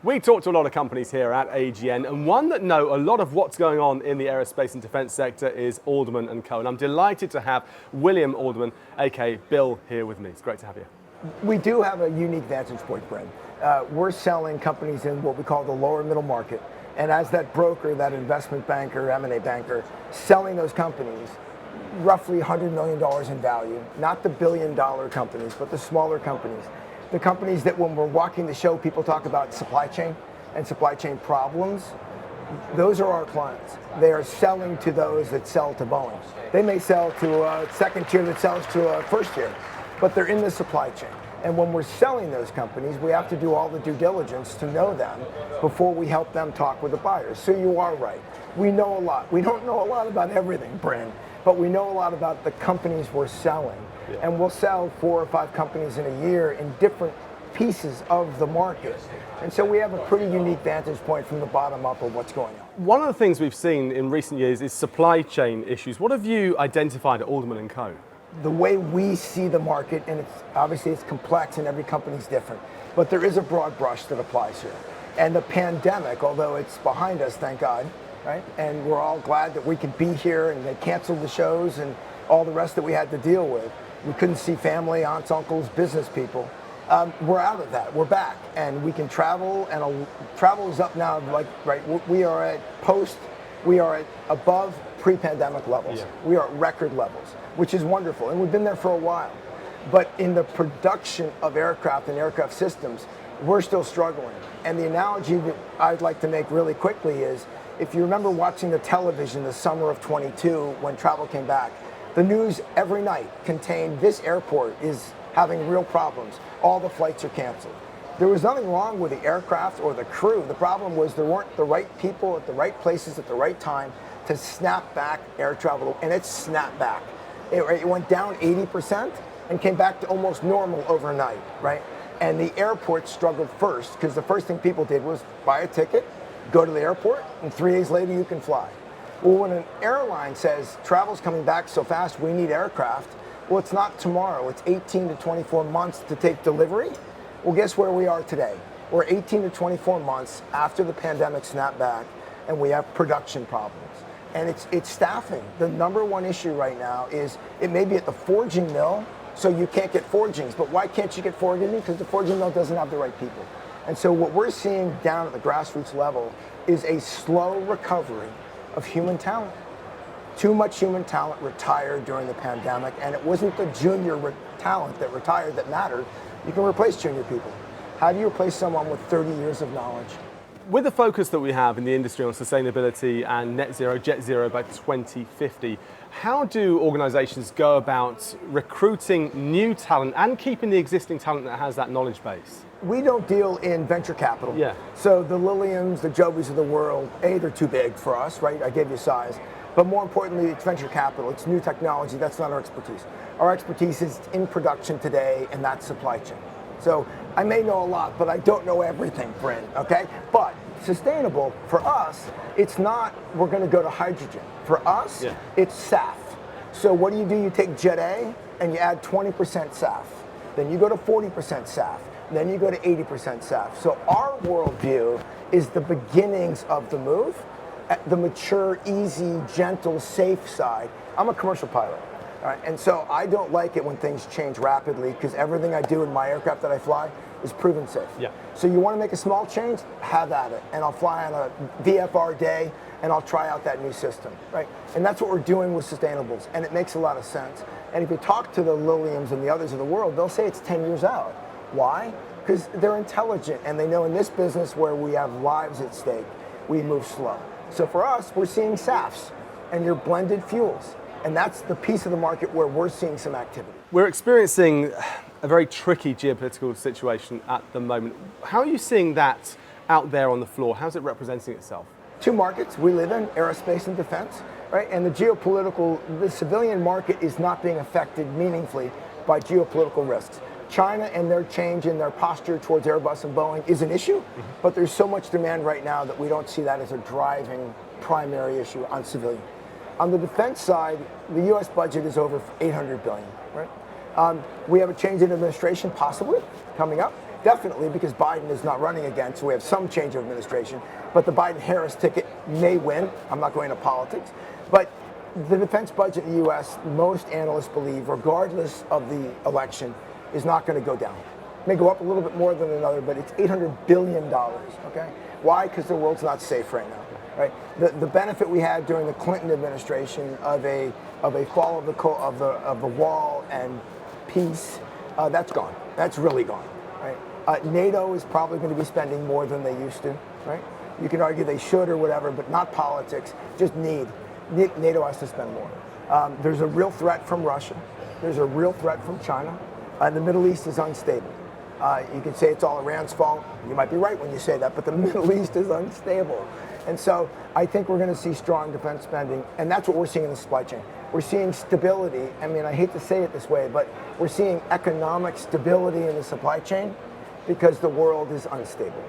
We talk to a lot of companies here at AGN, and one that know a lot of what's going on in the aerospace and defence sector is Alderman & Co. And I'm delighted to have William Alderman, aka Bill, here with me. It's great to have you. We do have a unique vantage point, Brent. We're selling companies in what we call the lower middle market. And as that broker, that investment banker, M&A banker, selling those companies, roughly $100 million in value, not the billion-dollar companies, but the smaller companies. The companies that when we're walking the show, people talk about supply chain and supply chain problems. Those are our clients. They are selling to those that sell to Boeing. They may sell to a second tier that sells to a first tier, but they're in the supply chain. And when we're selling those companies, we have to do all the due diligence to know them before we help them talk with the buyers. So you are right. We know a lot. We don't know a lot about everything, Brent, but we know a lot about the companies we're selling. Yeah. And we'll sell 4 or 5 companies in a year in different pieces of the market. And so we have a pretty unique vantage point from the bottom up of what's going on. One of the things we've seen in recent years is supply chain issues. What have you identified at Alderman & Co.? The way we see the market, and it's complex and every company's different, but there is a broad brush that applies here. And the pandemic, although it's behind us, thank God, right? And we're all glad that we could be here, and they canceled the shows and all the rest that we had to deal with. We couldn't see family, aunts, uncles, business people. We're out of that. We're back, and we can travel, and travel is up now. We are at above pre-pandemic levels. Yeah. We are at record levels, which is wonderful, and we've been there for a while. But in the production of aircraft and aircraft systems, we're still struggling. And the analogy that I'd like to make really quickly is, if you remember watching the television the summer of 22 when travel came back, the news every night contained this airport is having real problems. All the flights are canceled. There was nothing wrong with the aircraft or the crew. The problem was there weren't the right people at the right places at the right time to snap back air travel, and it snapped back. It went down 80% and came back to almost normal overnight, right? And the airport struggled first, because the first thing people did was buy a ticket, go to the airport, and 3 days later you can fly. Well, when an airline says travel's coming back so fast, we need aircraft, well, it's not tomorrow. It's 18 to 24 months to take delivery. Well, guess where we are today? We're 18 to 24 months after the pandemic snapped back, and we have production problems. And it's staffing. The number one issue right now is it may be at the forging mill, so you can't get forgings. But why can't you get forging? Because the forging mill doesn't have the right people. And so what we're seeing down at the grassroots level is a slow recovery of human talent. Too much human talent retired during the pandemic, and it wasn't the junior talent that retired that mattered. You can replace junior people. How do you replace someone with 30 years of knowledge? With the focus that we have in the industry on sustainability and net zero, jet zero by 2050, how do organizations go about recruiting new talent and keeping the existing talent that has that knowledge base? We don't deal in venture capital. Yeah. So the Liliums, the Jobies of the world, they're too big for us, right? I gave you size. But more importantly, it's venture capital. It's new technology. That's not our expertise. Our expertise is in production today, and that's supply chain. So I may know a lot, but I don't know everything, Brent, okay? But sustainable, for us, it's not we're going to go to hydrogen. For us, It's SAF. So what do? You take Jet A, and you add 20% SAF. Then you go to 40% SAF. Then you go to 80% SAF. So our worldview is the beginnings of the move, at the mature, easy, gentle, safe side. I'm a commercial pilot, all right? And so I don't like it when things change rapidly, because everything I do in my aircraft that I fly is proven safe. Yeah. So you want to make a small change, have at it. And I'll fly on a VFR day, and I'll try out that new system, right? And that's what we're doing with sustainables, and it makes a lot of sense. And if you talk to the Liliums and the others of the world, they'll say it's 10 years out. Why? Because they're intelligent, and they know in this business where we have lives at stake, we move slow. So for us, we're seeing SAFs and your blended fuels. And that's the piece of the market where we're seeing some activity. We're experiencing a very tricky geopolitical situation at the moment. How are you seeing that out there on the floor? How's it representing itself? 2 markets we live in, aerospace and defense, right? And the civilian market is not being affected meaningfully by geopolitical risks. China and their change in their posture towards Airbus and Boeing is an issue, but there's so much demand right now that we don't see that as a driving primary issue on civilian. On the defense side, the U.S. budget is over $800 billion, right? We have a change in administration possibly coming up, definitely, because Biden is not running again, so we have some change of administration. But the Biden-Harris ticket may win. I'm not going to politics. But the defense budget in the U.S., most analysts believe, regardless of the election, is not going to go down. It may go up a little bit more than another, but it's $800 billion, okay? Why? Because the world's not safe right now, right? The benefit we had during the Clinton administration of a fall of the wall and peace, that's gone. That's really gone, right? NATO is probably going to be spending more than they used to, right? You can argue they should or whatever, but not politics, just need. NATO has to spend more. There's a real threat from Russia. There's a real threat from China. The Middle East is unstable. You can say it's all Iran's fault. You might be right when you say that, but the Middle East is unstable. And so I think we're going to see strong defense spending, and that's what we're seeing in the supply chain. We're seeing stability. I mean, I hate to say it this way, but we're seeing economic stability in the supply chain because the world is unstable.